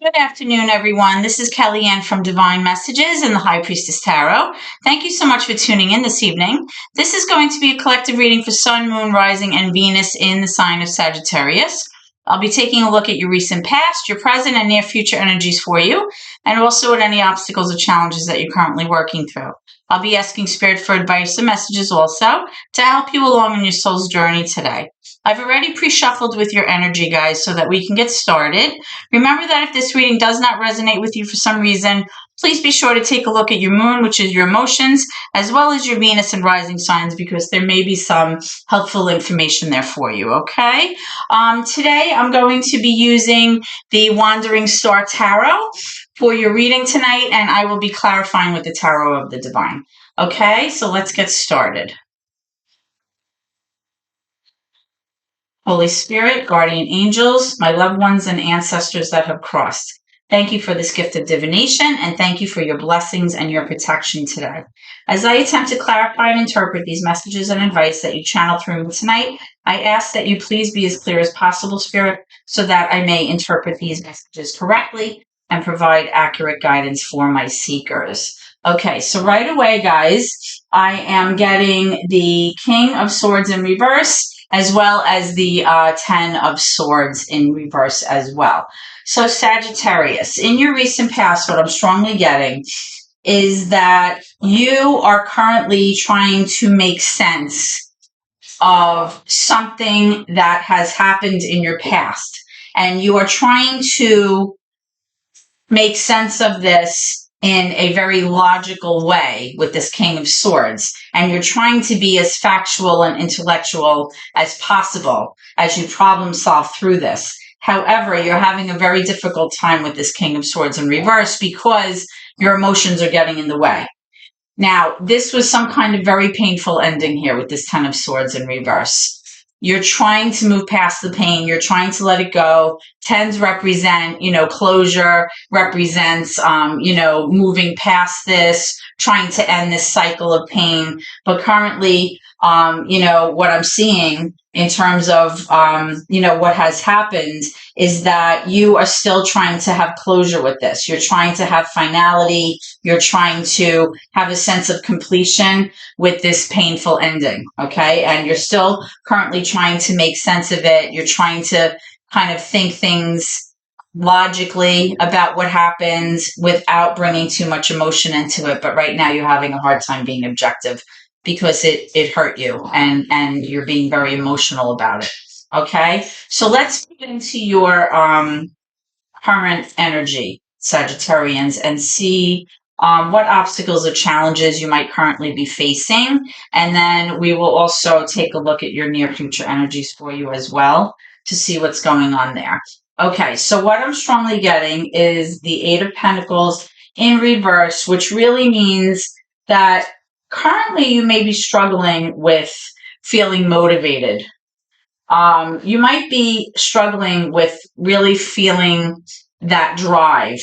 Good afternoon, everyone. This is Kellyanne from Divine Messages and the High Priestess Tarot. Thank you so much for tuning in this evening. This is going to be a collective reading for Sun, Moon, Rising, and Venus in the sign of Sagittarius. I'll be taking a look at your recent past, your present, and near future energies for you, and also at any obstacles or challenges that you're currently working through. I'll be asking Spirit for advice and messages also to help you along in your soul's journey today. I've already pre-shuffled with your energy, guys, so that we can get started. Remember that if this reading does not resonate with you for some reason, please be sure to take a look at your moon, which is your emotions, as well as your Venus and rising signs, because there may be some helpful information there for you, okay? Today, I'm going to be using the Wandering Star Tarot for your reading tonight, and I will be clarifying with the Tarot of the Divine. Okay, so let's get started. Holy Spirit, guardian angels, my loved ones and ancestors that have crossed. Thank you for this gift of divination, and thank you for your blessings and your protection today. As I attempt to clarify and interpret these messages and advice that you channel through me tonight, I ask that you please be as clear as possible, Spirit, so that I may interpret these messages correctly and provide accurate guidance for my seekers. Okay, so right away, guys, I am getting the King of Swords in reverse, as well as the 10 of Swords in reverse as well. So Sagittarius, in your recent past, what I'm strongly getting is that you are currently trying to make sense of something that has happened in your past. And you are trying to make sense of this in a very logical way with this King of Swords. And you're trying to be as factual and intellectual as possible as you problem solve through this. However, you're having a very difficult time with this King of Swords in reverse because your emotions are getting in the way. Now, this was some kind of very painful ending here with this 10 of Swords in reverse. You're trying to move past the pain. You're trying to let it go. Tens represent, closure, represents, moving past this, trying to end this cycle of pain. But currently, what I'm seeing in terms of, what has happened is that you are still trying to have closure with this. You're trying to have finality. You're trying to have a sense of completion with this painful ending, okay? And you're still currently trying to make sense of it. You're trying to kind of think things logically about what happens without bringing too much emotion into it. But right now you're having a hard time being objective because it hurt you and you're being very emotional about it. Okay, so let's get into your current energy, Sagittarians, and see what obstacles or challenges you might currently be facing. And then we will also take a look at your near future energies for you as well to see what's going on there. Okay, so what I'm strongly getting is the Eight of Pentacles in reverse, which really means that currently you may be struggling with feeling motivated. You might be struggling with really feeling that drive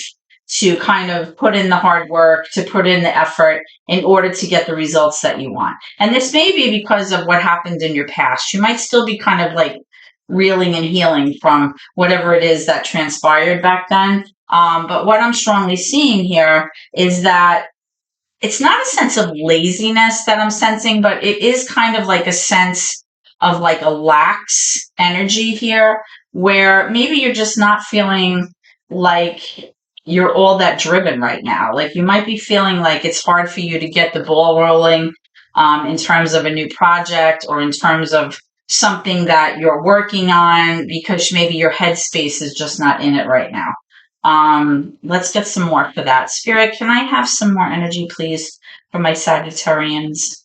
to kind of put in the hard work, to put in the effort in order to get the results that you want. And this may be because of what happened in your past. You might still be kind of like reeling and healing from whatever it is that transpired back then. But what I'm strongly seeing here is that it's not a sense of laziness that I'm sensing, but it is kind of like a sense of like a lax energy here where maybe you're just not feeling like you're all that driven right now. Like you might be feeling like it's hard for you to get the ball rolling in terms of a new project or in terms of something that you're working on because maybe your headspace is just not in it right now. Let's get some more for that. Spirit, can I have some more energy, please, for my Sagittarians?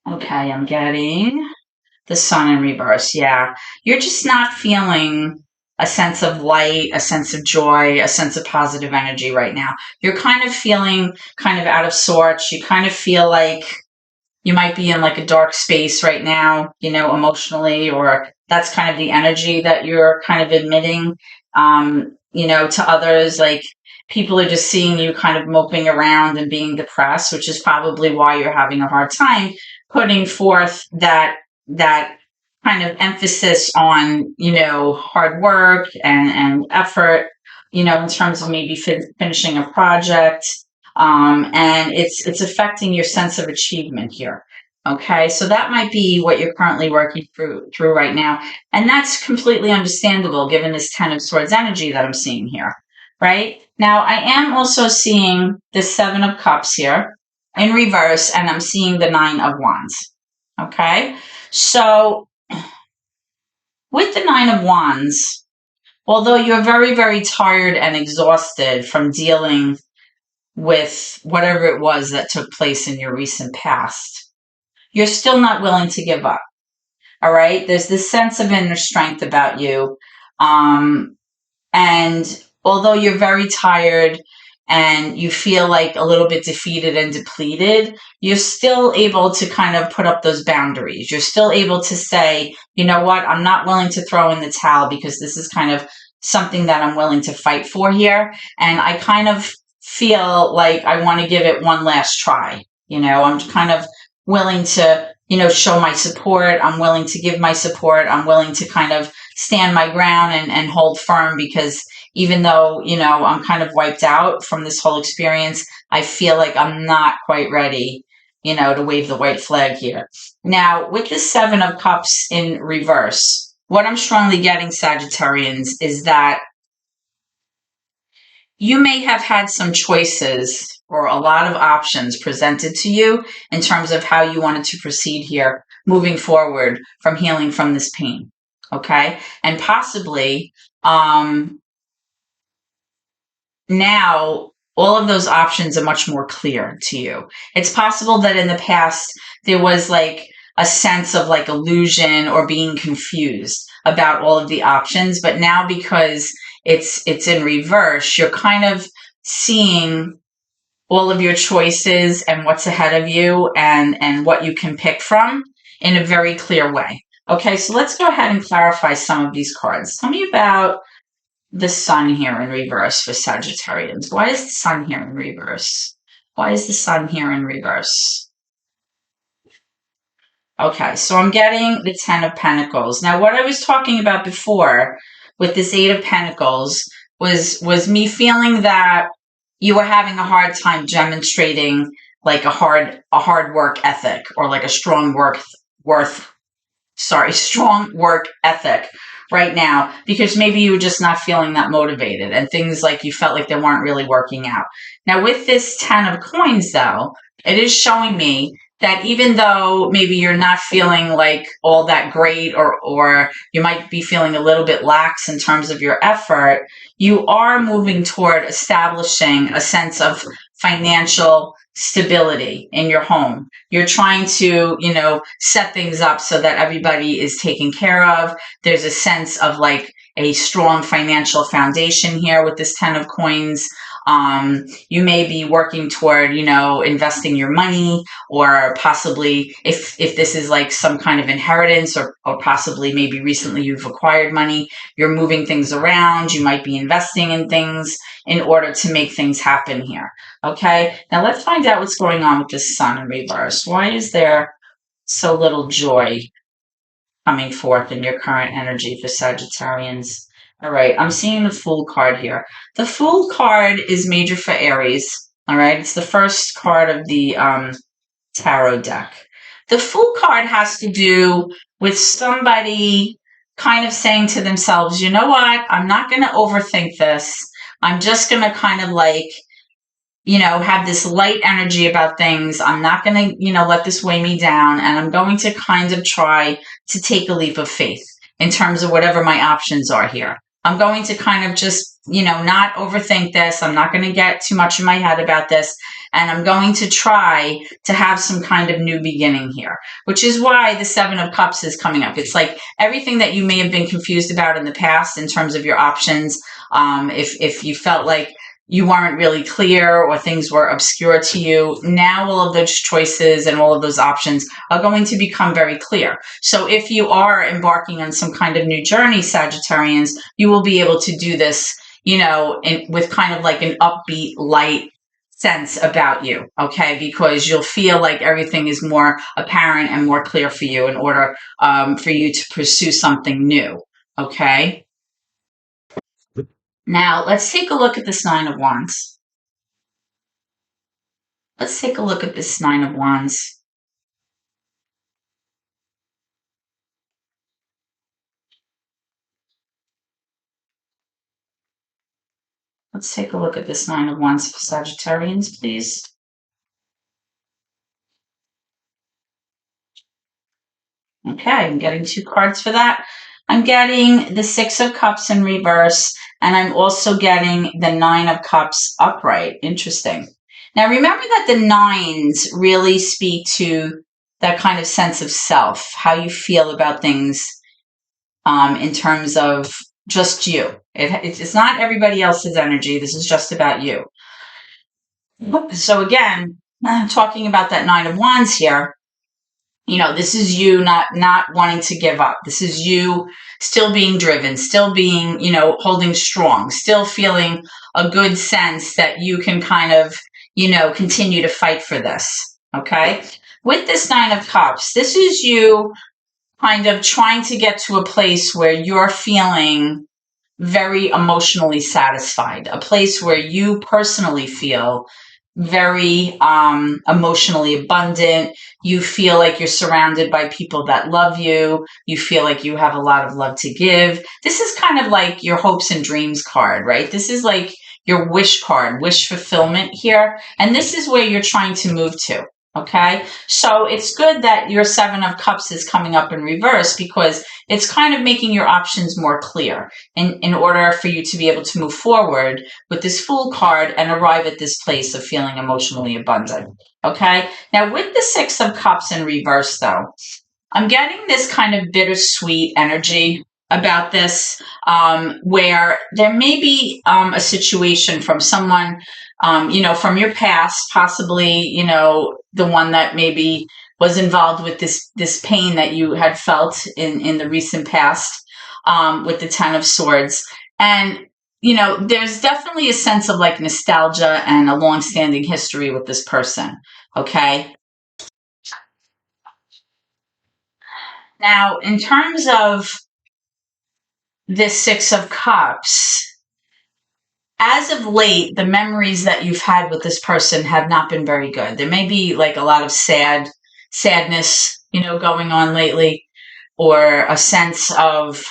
Okay, I'm getting the Sun in reverse. Yeah, you're just not feeling a sense of light, a sense of joy, a sense of positive energy right now. You're kind of feeling kind of out of sorts. You kind of feel like you might be in like a dark space right now, emotionally, or that's kind of the energy that you're kind of admitting, to others. Like people are just seeing you kind of moping around and being depressed, which is probably why you're having a hard time putting forth that kind of emphasis on, hard work and effort, in terms of maybe finishing a project. And it's affecting your sense of achievement here. Okay, so that might be what you're currently working through right now. And that's completely understandable given this Ten of Swords energy that I'm seeing here, right? Now, I am also seeing the Seven of Cups here in reverse, and I'm seeing the Nine of Wands. Okay, so with the Nine of Wands, although you're very, very tired and exhausted from dealing with whatever it was that took place in your recent past, you're still not willing to give up. All right. There's this sense of inner strength about you. And although you're very tired and you feel like a little bit defeated and depleted, you're still able to kind of put up those boundaries. You're still able to say, you know what, I'm not willing to throw in the towel because this is kind of something that I'm willing to fight for here. And I kind of feel like I want to give it one last try. I'm kind of willing to, show my support. I'm willing to give my support. I'm willing to kind of stand my ground and hold firm, because even though, I'm kind of wiped out from this whole experience, I feel like I'm not quite ready, to wave the white flag here. Now, with the Seven of Cups in reverse, what I'm strongly getting, Sagittarians, is that you may have had some choices or a lot of options presented to you in terms of how you wanted to proceed here moving forward from healing from this pain. Okay. And possibly, now all of those options are much more clear to you. It's possible that in the past there was like a sense of like illusion or being confused about all of the options, but now because it's in reverse, you're kind of seeing all of your choices and what's ahead of you and what you can pick from in a very clear way. Okay, so let's go ahead and clarify some of these cards. Tell me about the Sun here in reverse for Sagittarians. Why is the Sun here in reverse? Why is the Sun here in reverse? Okay, so I'm getting the Ten of Pentacles. Now, what I was talking about before with this Eight of Pentacles was me feeling that you were having a hard time demonstrating like a hard work ethic, or like a strong work ethic right now, because maybe you were just not feeling that motivated and things like you felt like they weren't really working out. Now, with this Ten of Coins, though, it is showing me that even though maybe you're not feeling like all that great, or you might be feeling a little bit lax in terms of your effort, you are moving toward establishing a sense of financial stability in your home. You're trying to, set things up so that everybody is taken care of. There's a sense of like a strong financial foundation here with this Ten of Coins. You may be working toward, investing your money, or possibly if this is like some kind of inheritance, or possibly maybe recently you've acquired money, you're moving things around. You might be investing in things in order to make things happen here. Okay, now let's find out what's going on with this Sun in reverse. Why is there so little joy coming forth in your current energy for Sagittarians? All right, I'm seeing the Fool card here. The Fool card is major for Aries. All right, it's the first card of the tarot deck. The Fool card has to do with somebody kind of saying to themselves, you know what, I'm not going to overthink this. I'm just going to kind of like, have this light energy about things. I'm not going to, let this weigh me down. And I'm going to kind of try to take a leap of faith in terms of whatever my options are here. I'm going to kind of just, not overthink this. I'm not going to get too much in my head about this. And I'm going to try to have some kind of new beginning here, which is why the Seven of Cups is coming up. It's like everything that you may have been confused about in the past in terms of your options. If you felt like you weren't really clear or things were obscure to you, now all of those choices and all of those options are going to become very clear. So if you are embarking on some kind of new journey, Sagittarians, you will be able to do this, with kind of like an upbeat, light sense about you, okay? Because you'll feel like everything is more apparent and more clear for you in order for you to pursue something new, okay? Now, let's take a look at this Nine of Wands. Let's take a look at this Nine of Wands. Let's take a look at this Nine of Wands for Sagittarians, please. Okay, I'm getting 2 cards for that. I'm getting the Six of Cups in reverse, and I'm also getting the Nine of Cups upright. Interesting. Now, remember that the nines really speak to that kind of sense of self, how you feel about things in terms of just you. It's not everybody else's energy. This is just about you. So again, talking about that Nine of Wands here, you know, this is you not wanting to give up. This is you still being driven, still being, you know, holding strong, still feeling a good sense that you can kind of, you know, continue to fight for this. Okay. With this Nine of Cups, this is you kind of trying to get to a place where you're feeling very emotionally satisfied, a place where you personally feel very emotionally abundant. You feel like you're surrounded by people that love you. You feel like you have a lot of love to give. This is kind of like your hopes and dreams card, right? This is like your wish card, wish fulfillment here. And this is where you're trying to move to. Okay. So it's good that your Seven of Cups is coming up in reverse because it's kind of making your options more clear in order for you to be able to move forward with this Fool card and arrive at this place of feeling emotionally abundant. Okay. Now with the Six of Cups in reverse though, I'm getting this kind of bittersweet energy about this, where there may be a situation from someone, you know, from your past, possibly, you know, the one that maybe was involved with this pain that you had felt in the recent past, with the Ten of Swords. And, you know, there's definitely a sense of like nostalgia and a long-standing history with this person. Okay. Now, in terms of this Six of Cups, as of late, the memories that you've had with this person have not been very good. There may be like a lot of sadness, you know, going on lately, or a sense of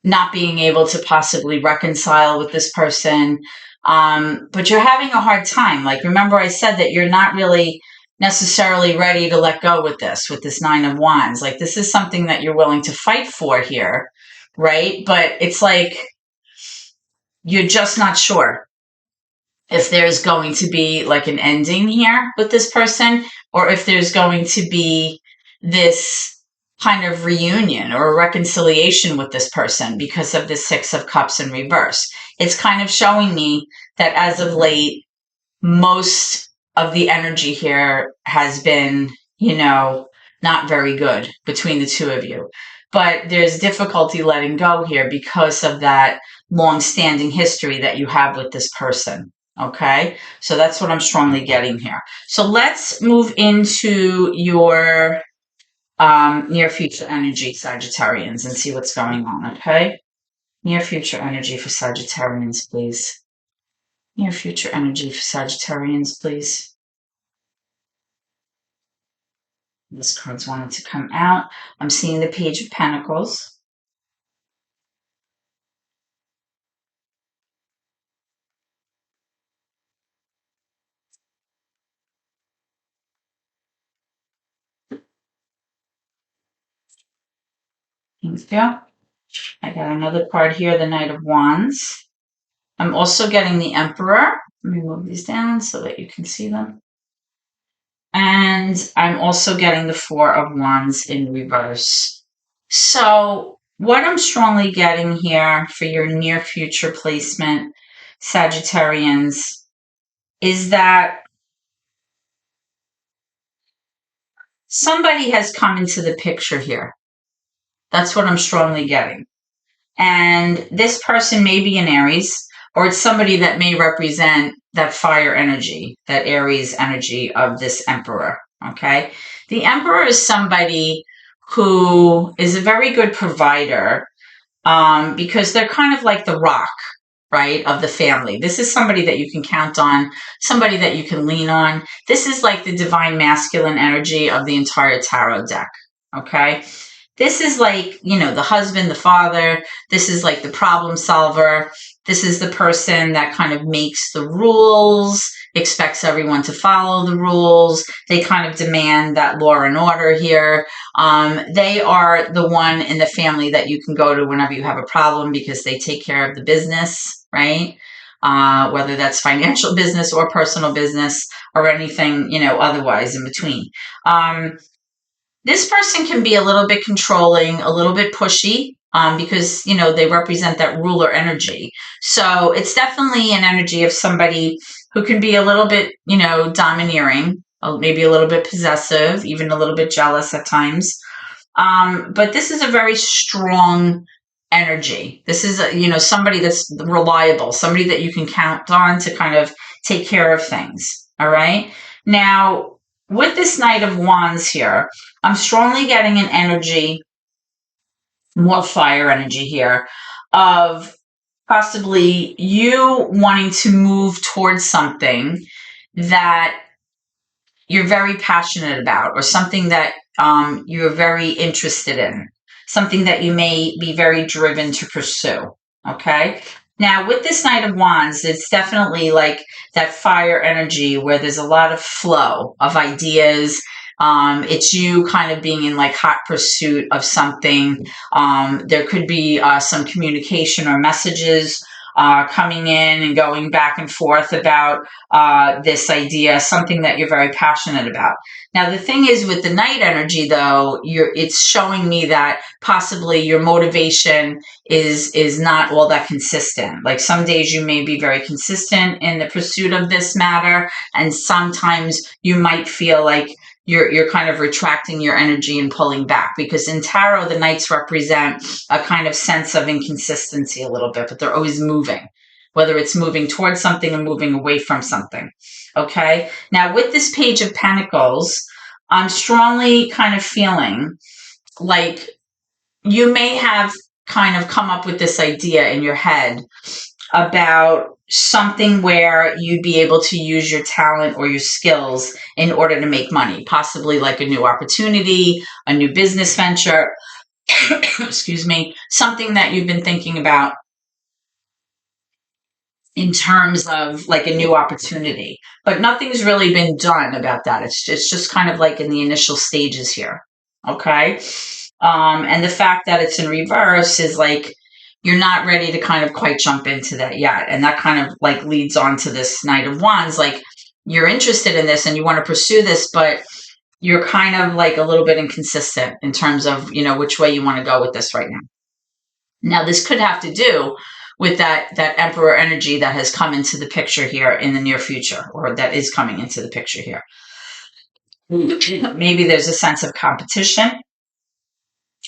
not being able to possibly reconcile with this person. But you're having a hard time. Like, remember I said that you're not really necessarily ready to let go with this Nine of Wands. Like, this is something that you're willing to fight for here, right? But it's like you're just not sure if there's going to be like an ending here with this person, or if there's going to be this kind of reunion or a reconciliation with this person because of the Six of Cups in reverse. It's kind of showing me that as of late, most of the energy here has been, you know, not very good between the two of you. But there's difficulty letting go here because of that long-standing history that you have with this person. Okay, so that's what I'm strongly getting here. So let's move into your near future energy, Sagittarians, and see what's going on. Okay, near future energy for Sagittarians, please. Near future energy for Sagittarians, please. This card's wanting to come out. I'm seeing the Page of Pentacles. Thank you. I got another card here, the Knight of Wands. I'm also getting the Emperor. Let me move these down so that you can see them. And I'm also getting the Four of Wands in reverse. So what I'm strongly getting here for your near future placement, Sagittarians, is that somebody has come into the picture here. That's what I'm strongly getting. And this person may be an Aries, or it's somebody that may represent that fire energy, that Aries energy of this emperor. Okay. The emperor is somebody who is a very good provider, because they're kind of like the rock, right, of the family. This is somebody that you can count on, somebody that you can lean on. This is like the divine masculine energy of the entire tarot deck. Okay. This is like, the husband, the father. This is like the problem solver. This is the person that kind of makes the rules, expects everyone to follow the rules. They kind of demand that law and order here. They are the one in the family that you can go to whenever you have a problem because they take care of the business, right? Whether that's financial business or personal business or anything, otherwise in between. This person can be a little bit controlling, a little bit pushy, because, they represent that ruler energy. So it's definitely an energy of somebody who can be a little bit, domineering, maybe a little bit possessive, even a little bit jealous at times. But this is a very strong energy. This is, somebody that's reliable, somebody that you can count on to kind of take care of things. All right. Now, with this Knight of Wands here, I'm strongly getting an energy, more fire energy here, of possibly you wanting to move towards something that you're very passionate about, or something that you're very interested in, something that you may be very driven to pursue. Okay. Now, with this Knight of Wands, it's definitely like that fire energy where there's a lot of flow of ideas. It's you kind of being in like hot pursuit of something. There could be some communication or messages coming in and going back and forth about this idea, something that you're very passionate about. Now, the thing is with the Knight energy, though, it's showing me that possibly your motivation is not all that consistent. Like some days you may be very consistent in the pursuit of this matter, and sometimes you might feel like you're kind of retracting your energy and pulling back, because in tarot, the Knights represent a kind of sense of inconsistency a little bit, but they're always moving, whether it's moving towards something or moving away from something. Okay. Now, with this Page of Pentacles, I'm strongly kind of feeling like you may have kind of come up with this idea in your head about something where you'd be able to use your talent or your skills in order to make money, possibly like a new opportunity, a new business venture, excuse me, something that you've been thinking about in terms of like a new opportunity, but nothing's really been done about that. It's just kind of like in the initial stages here. Okay. And the fact that it's in reverse is like, you're not ready to kind of quite jump into that yet. And that kind of like leads on to this Knight of Wands. Like you're interested in this and you want to pursue this, but you're kind of like a little bit inconsistent in terms of, which way you want to go with this right now. Now, this could have to do with that Emperor energy that has come into the picture here in the near future, or that is coming into the picture here. Maybe there's a sense of competition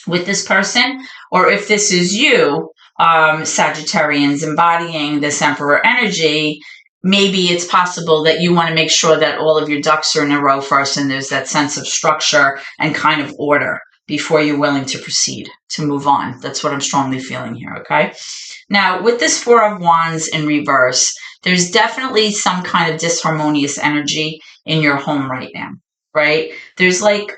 with this person, or if this is you, Sagittarians embodying this Emperor energy, maybe it's possible that you want to make sure that all of your ducks are in a row first, and there's that sense of structure and kind of order before you're willing to proceed, to move on. That's what I'm strongly feeling here, okay? Now, with this Four of Wands in reverse, there's definitely some kind of disharmonious energy in your home right now, right? There's like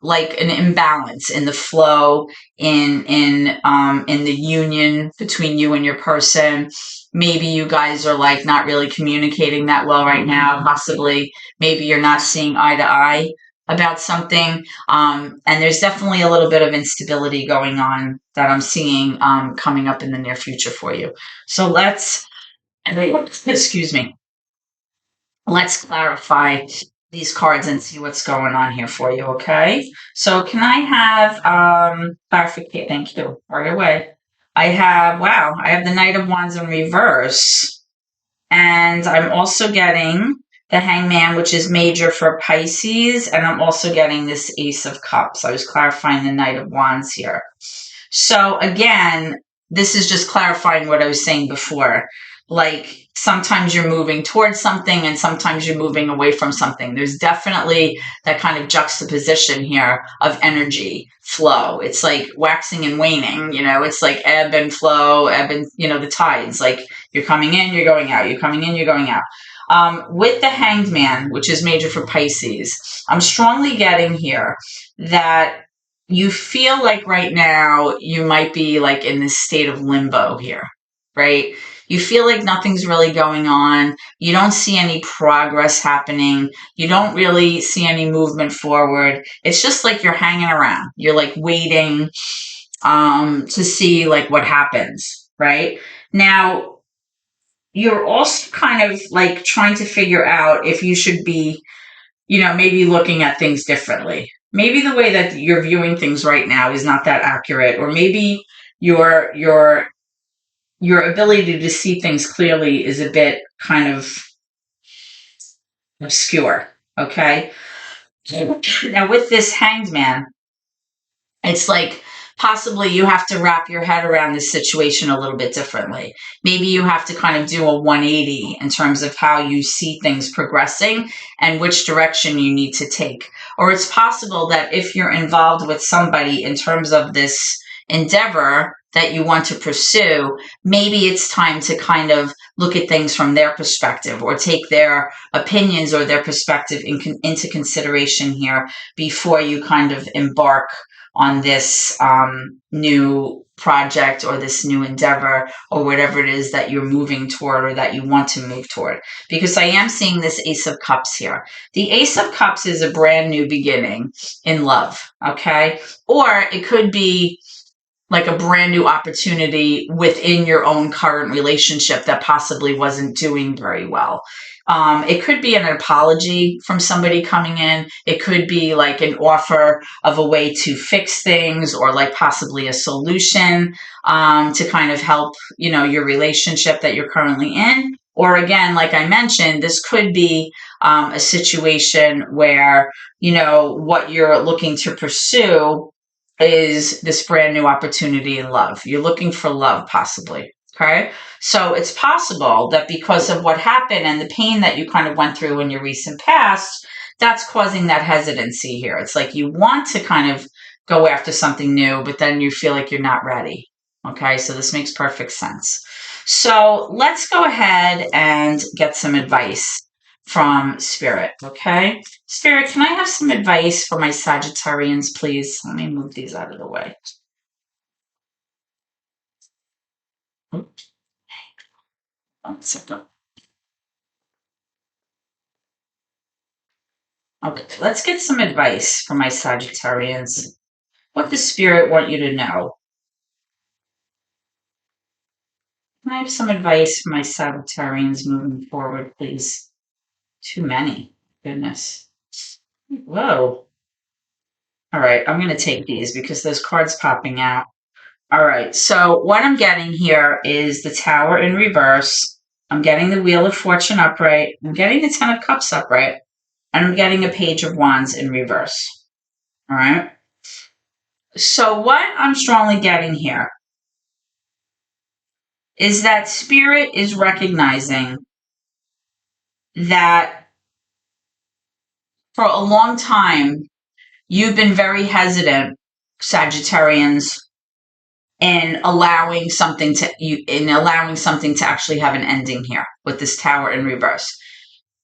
an imbalance in the flow, in the union between you and your person. Maybe you guys are like not really communicating that well right now. Possibly, maybe you're not seeing eye to eye about something. And there's definitely a little bit of instability going on that I'm seeing coming up in the near future for you. So let's clarify these cards and see what's going on here for you, okay? So can I have clarification? Thank you. Right away. I have the Knight of Wands in reverse. And I'm also getting the Hangman, which is major for Pisces. And I'm also getting this Ace of Cups. I was clarifying the Knight of Wands here. So again, this is just clarifying what I was saying before. like sometimes you're moving towards something and sometimes you're moving away from something. There's definitely that kind of juxtaposition here of energy flow. It's like waxing and waning, it's like ebb and flow, ebb and, the tides, like you're coming in, you're going out, you're coming in, you're going out. With the Hanged Man, which is major for Pisces, I'm strongly getting here that you feel like right now you might be like in this state of limbo here, right? You feel like nothing's really going on. You don't see any progress happening. You don't really see any movement forward. It's just like you're hanging around. You're like waiting to see like what happens, right? Now, you're also kind of like trying to figure out if you should be, maybe looking at things differently. Maybe the way that you're viewing things right now is not that accurate, or maybe your ability to see things clearly is a bit kind of obscure. Okay. Now with this Hanged Man, it's like possibly you have to wrap your head around this situation a little bit differently. Maybe you have to kind of do a 180 in terms of how you see things progressing and which direction you need to take. Or it's possible that if you're involved with somebody in terms of this endeavor that you want to pursue, maybe it's time to kind of look at things from their perspective or take their opinions or their perspective into consideration here before you kind of embark on this new project or this new endeavor or whatever it is that you're moving toward or that you want to move toward. Because I am seeing this Ace of Cups here. The Ace of Cups is a brand new beginning in love, okay? Or it could be like a brand new opportunity within your own current relationship that possibly wasn't doing very well. It could be an apology from somebody coming in. It could be like an offer of a way to fix things or like possibly a solution to kind of help, your relationship that you're currently in. Or again, like I mentioned, this could be a situation where, what you're looking to pursue is this brand new opportunity in love. You're looking for love, possibly. Okay. So it's possible that because of what happened and the pain that you kind of went through in your recent past, that's causing that hesitancy here. It's like you want to kind of go after something new, but then you feel like you're not ready. Okay. So this makes perfect sense. So let's go ahead and get some advice from Spirit. Okay. Spirit, can I have some advice for my Sagittarians, please? Let me move these out of the way. Oops. 1 second. Okay, let's get some advice for my Sagittarians. What does Spirit want you to know? Can I have some advice for my Sagittarians moving forward, please? Too many. Goodness. Whoa. All right, I'm going to take these because there's cards popping out. All right, so what I'm getting here is the Tower in reverse. I'm getting the Wheel of Fortune upright. I'm getting the Ten of Cups upright. And I'm getting a Page of Wands in reverse. All right. So what I'm strongly getting here is that Spirit is recognizing that for a long time, you've been very hesitant, Sagittarians, in allowing something to actually have an ending here with this Tower in reverse.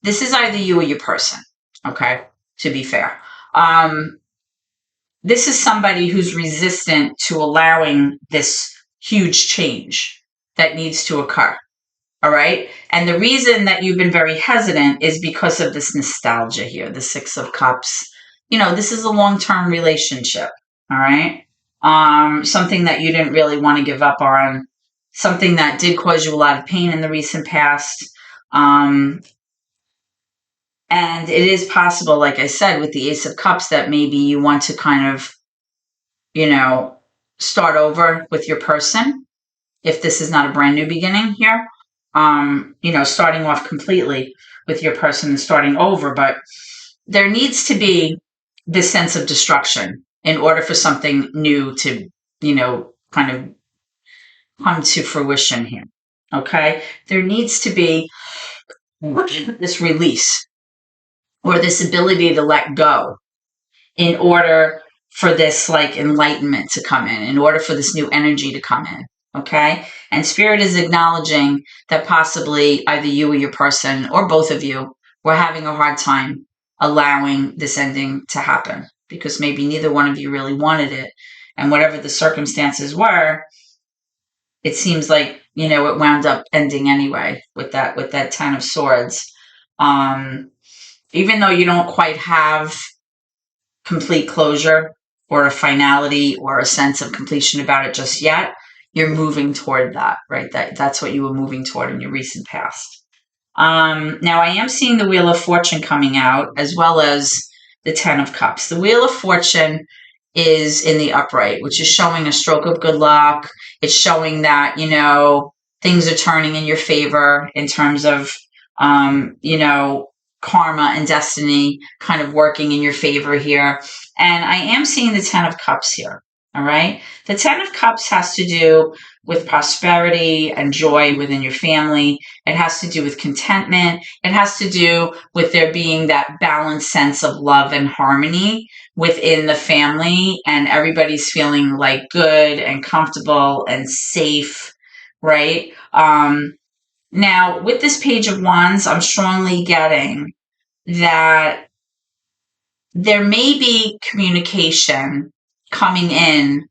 This is either you or your person, okay, to be fair. This is somebody who's resistant to allowing this huge change that needs to occur, all right? And the reason that you've been very hesitant is because of this nostalgia here, the Six of Cups. This is a long-term relationship, all right? Something that you didn't really want to give up on, something that did cause you a lot of pain in the recent past. And it is possible, like I said, with the Ace of Cups, that maybe you want to kind of, start over with your person. If this is not a brand new beginning here, starting off completely with your person and starting over. But there needs to be this sense of destruction in order for something new to, kind of come to fruition here. Okay? There needs to be this release or this ability to let go in order for this like enlightenment to come in order for this new energy to come in. Okay? And spirit is acknowledging that possibly either you or your person or both of you were having a hard time allowing this ending to happen because maybe neither one of you really wanted it. And whatever the circumstances were, it seems like, it wound up ending anyway with that 10 of swords. Even though you don't quite have complete closure or a finality or a sense of completion about it just yet, you're moving toward that, right? That's what you were moving toward in your recent past. Now I am seeing the Wheel of Fortune coming out as well as the 10 of Cups. The Wheel of Fortune is in the upright, which is showing a stroke of good luck. It's showing that, things are turning in your favor in terms of, karma and destiny kind of working in your favor here. And I am seeing the 10 of Cups here. All right. The 10 of Cups has to do with prosperity and joy within your family. It has to do with contentment. It has to do with there being that balanced sense of love and harmony within the family, and everybody's feeling like good and comfortable and safe, right? Now, with this Page of Wands, I'm strongly getting that there may be communication coming in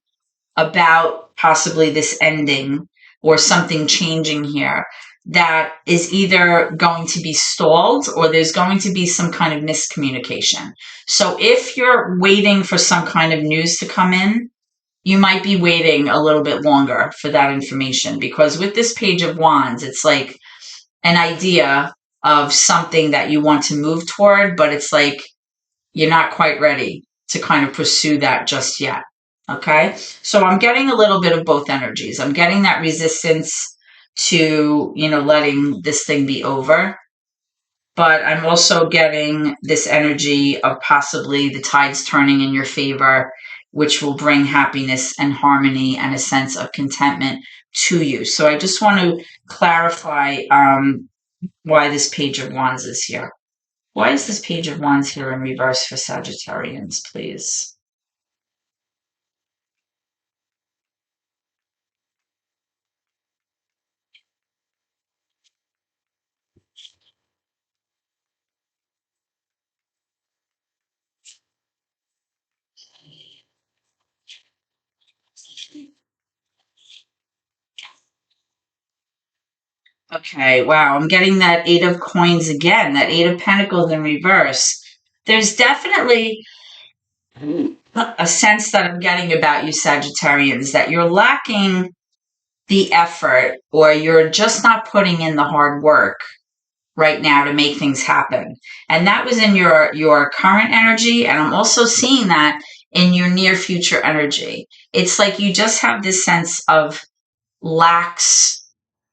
about possibly this ending or something changing here that is either going to be stalled or there's going to be some kind of miscommunication. So if you're waiting for some kind of news to come in, you might be waiting a little bit longer for that information, because with this Page of Wands, it's like an idea of something that you want to move toward, but it's like you're not quite ready to kind of pursue that just yet. Okay. So I'm getting a little bit of both energies. I'm getting that resistance to, letting this thing be over. But I'm also getting this energy of possibly the tides turning in your favor, which will bring happiness and harmony and a sense of contentment to you. So I just want to clarify why this Page of Wands is here. Why is this Page of Wands here in reverse for Sagittarians, please? Okay, wow, I'm getting that Eight of Coins again, that Eight of Pentacles in reverse. There's definitely a sense that I'm getting about you, Sagittarians, that you're lacking the effort or you're just not putting in the hard work right now to make things happen. And that was in your current energy, and I'm also seeing that in your near future energy. It's like you just have this sense of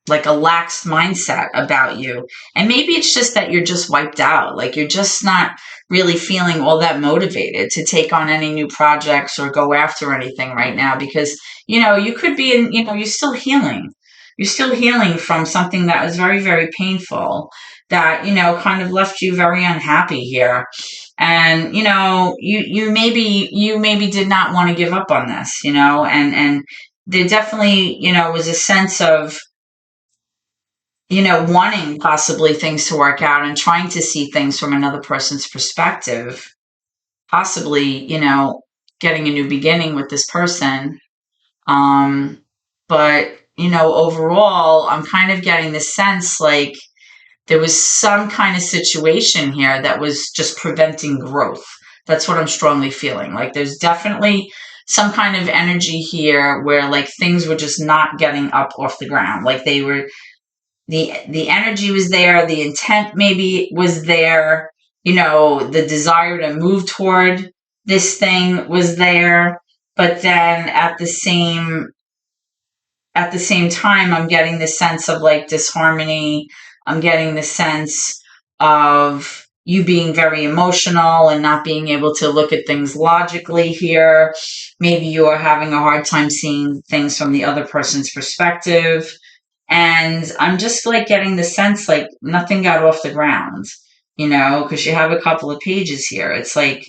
like a lax mindset about you. And maybe it's just that you're just wiped out. Like you're just not really feeling all that motivated to take on any new projects or go after anything right now, because, you could be in, you're still healing. You're still healing from something that was very, very painful that, kind of left you very unhappy here. And, you maybe did not want to give up on this, and there definitely, was a sense of, wanting possibly things to work out and trying to see things from another person's perspective, possibly, getting a new beginning with this person. But, overall, I'm kind of getting the sense like there was some kind of situation here that was just preventing growth. That's what I'm strongly feeling. Like there's definitely some kind of energy here where like things were just not getting up off the ground. Like they were, the energy was there, the intent maybe was there, the desire to move toward this thing was there, but then at the same time, I'm getting the sense of like disharmony. I'm getting the sense of you being very emotional and not being able to look at things logically here. Maybe you are having a hard time seeing things from the other person's perspective. And I'm just like getting the sense like nothing got off the ground, because you have a couple of pages here. It's like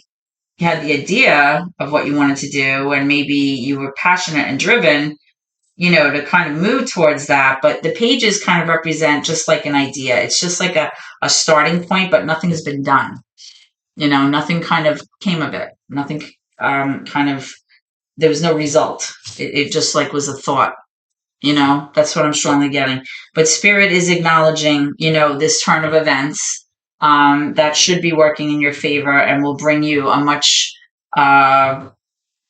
you had the idea of what you wanted to do, and maybe you were passionate and driven, to kind of move towards that. But the pages kind of represent just like an idea. It's just like a starting point, but nothing has been done. Nothing kind of came of it. Nothing kind of, there was no result. It just like was a thought. That's what I'm strongly getting. But Spirit is acknowledging, this turn of events that should be working in your favor and will bring you uh,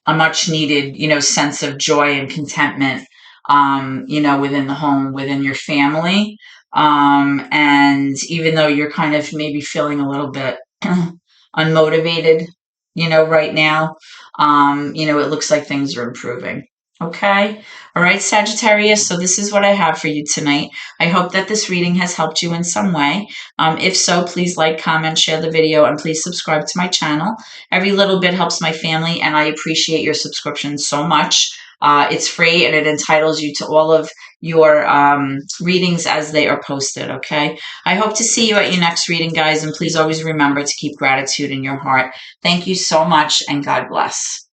a much needed, sense of joy and contentment, within the home, within your family. And even though you're kind of maybe feeling a little bit unmotivated, right now, it looks like things are improving. Okay. All right, Sagittarius. So this is what I have for you tonight. I hope that this reading has helped you in some way. If so, please like, comment, share the video, and please subscribe to my channel. Every little bit helps my family, and I appreciate your subscription so much. It's free, and it entitles you to all of your readings as they are posted, okay? I hope to see you at your next reading, guys, and please always remember to keep gratitude in your heart. Thank you so much, and God bless.